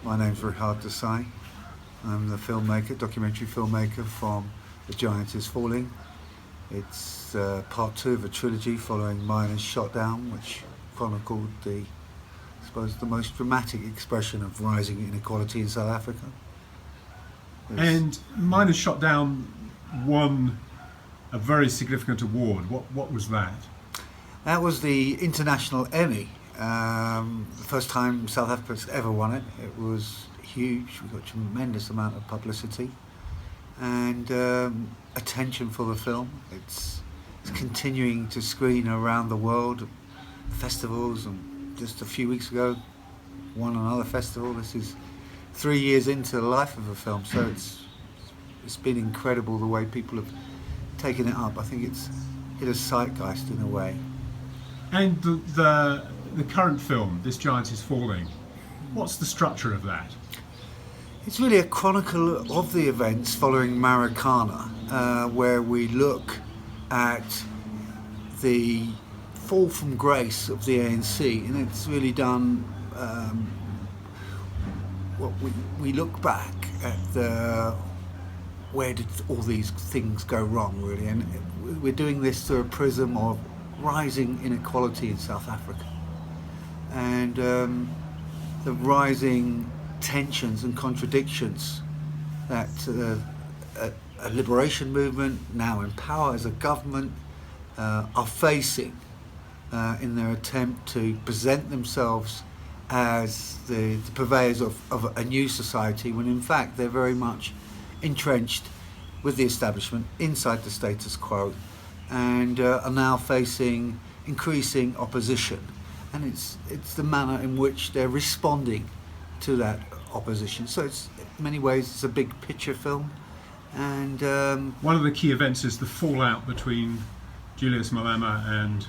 My name's Rehad Desai. I'm the filmmaker, documentary filmmaker from The Giant is Falling. It's part 2 of a trilogy following Mine is Shot Down, which chronicled the most dramatic expression of rising inequality in South Africa. And Mine is Shot Down won a very significant award. What was that? That was the International Emmy. The first time South Africa's ever won it. It was huge. We got a tremendous amount of publicity and attention for the film. It's continuing to screen around the world, festivals, and just a few weeks ago won another festival. This is 3 years into the life of the film, so it's been incredible the way people have taken it up. I think it's hit a zeitgeist in a way. And the current film, This Giant is Falling, what's the structure of that? It's really a chronicle of the events following Marikana, where we look at the fall from grace of the ANC, and it's really done. We look back at where did all these things go wrong, really, and we're doing this through a prism of rising inequality in South Africa and the rising tensions and contradictions that a liberation movement, now in power as a government, are facing in their attempt to present themselves as the purveyors of a new society, when in fact they're very much entrenched with the establishment inside the status quo and are now facing increasing opposition. And it's the manner in which they're responding to that opposition. So it's, in many ways, it's a big picture film. And one of the key events is the fallout between Julius Malema and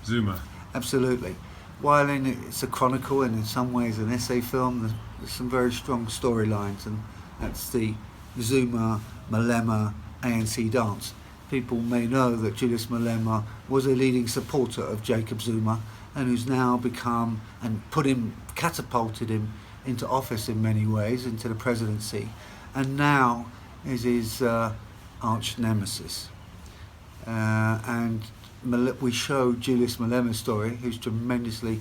Zuma. Absolutely. While it's a chronicle and in some ways an essay film, there's some very strong storylines, and that's the Zuma Malema ANC dance. People may know that Julius Malema was a leading supporter of Jacob Zuma, and who's now become and catapulted him into office in many ways, into the presidency, and now is his arch nemesis. And we show Julius Malema's story, who's tremendously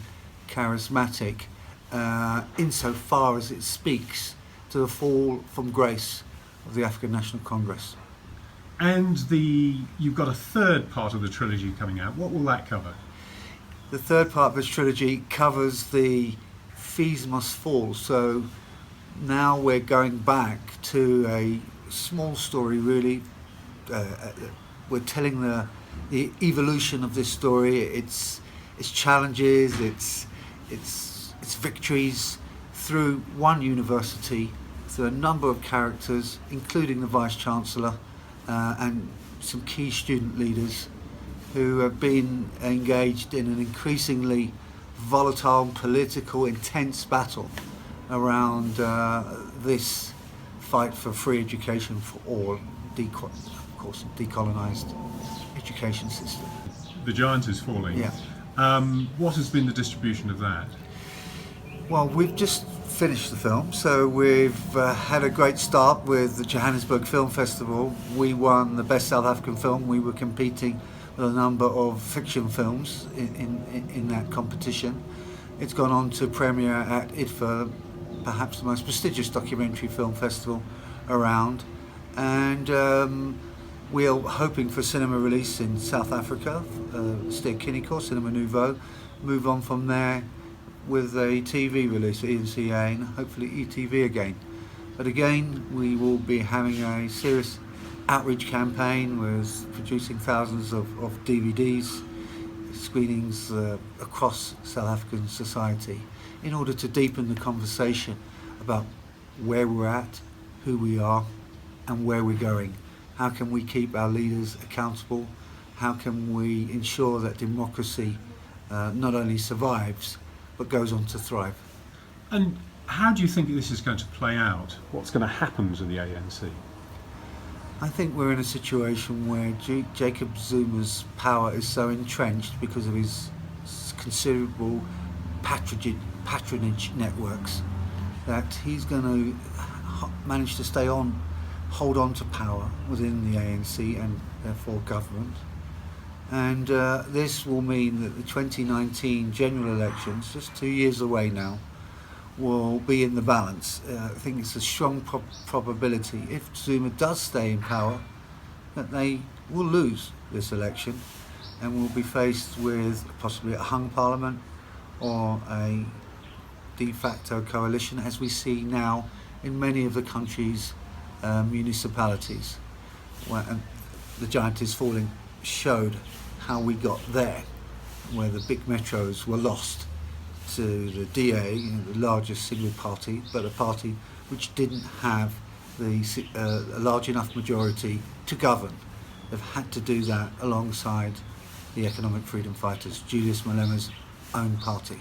charismatic, insofar as it speaks to the fall from grace of the African National Congress. And you've got a third part of the trilogy coming out. What will that cover? The third part of this trilogy covers the Fees Must Fall. So now we're going back to a small story, really. We're telling the evolution of this story, its challenges, its victories through one university, through a number of characters, including the Vice Chancellor and some key student leaders who have been engaged in an increasingly volatile, political, intense battle around this fight for free education for all, of course, decolonised education system. The Giant is Falling. Yeah. What has been the distribution of that? Well, we've just finished the film, so we've had a great start with the Johannesburg Film Festival. We won the Best South African Film. We were competing with a number of fiction films in that competition. It's gone on to premiere at IDFA, perhaps the most prestigious documentary film festival around, and we are hoping for cinema release in South Africa, Steer Kinnico, Cinema Nouveau, move on from there with a TV release at ENCA and hopefully ETV again. But again, we will be having a serious outreach campaign with producing thousands of DVDs, screenings across South African society in order to deepen the conversation about where we're at, who we are, and where we're going. How can we keep our leaders accountable? How can we ensure that democracy not only survives, but goes on to thrive? And how do you think this is going to play out? What's going to happen to the ANC? I think we're in a situation where Jacob Zuma's power is so entrenched because of his considerable patronage networks that he's going to manage to hold on to power within the ANC and therefore government. And this will mean that the 2019 general elections, just 2 years away now, will be in the balance. I think it's a strong probability, if Zuma does stay in power, that they will lose this election and will be faced with possibly a hung parliament or a de facto coalition, as we see now in many of the country's municipalities. Where the giant is falling showed how we got there, where the big metros were lost to the DA, the largest single party, but a party which didn't have a large enough majority to govern. They've had to do that alongside the economic freedom fighters, Julius Malema's own party.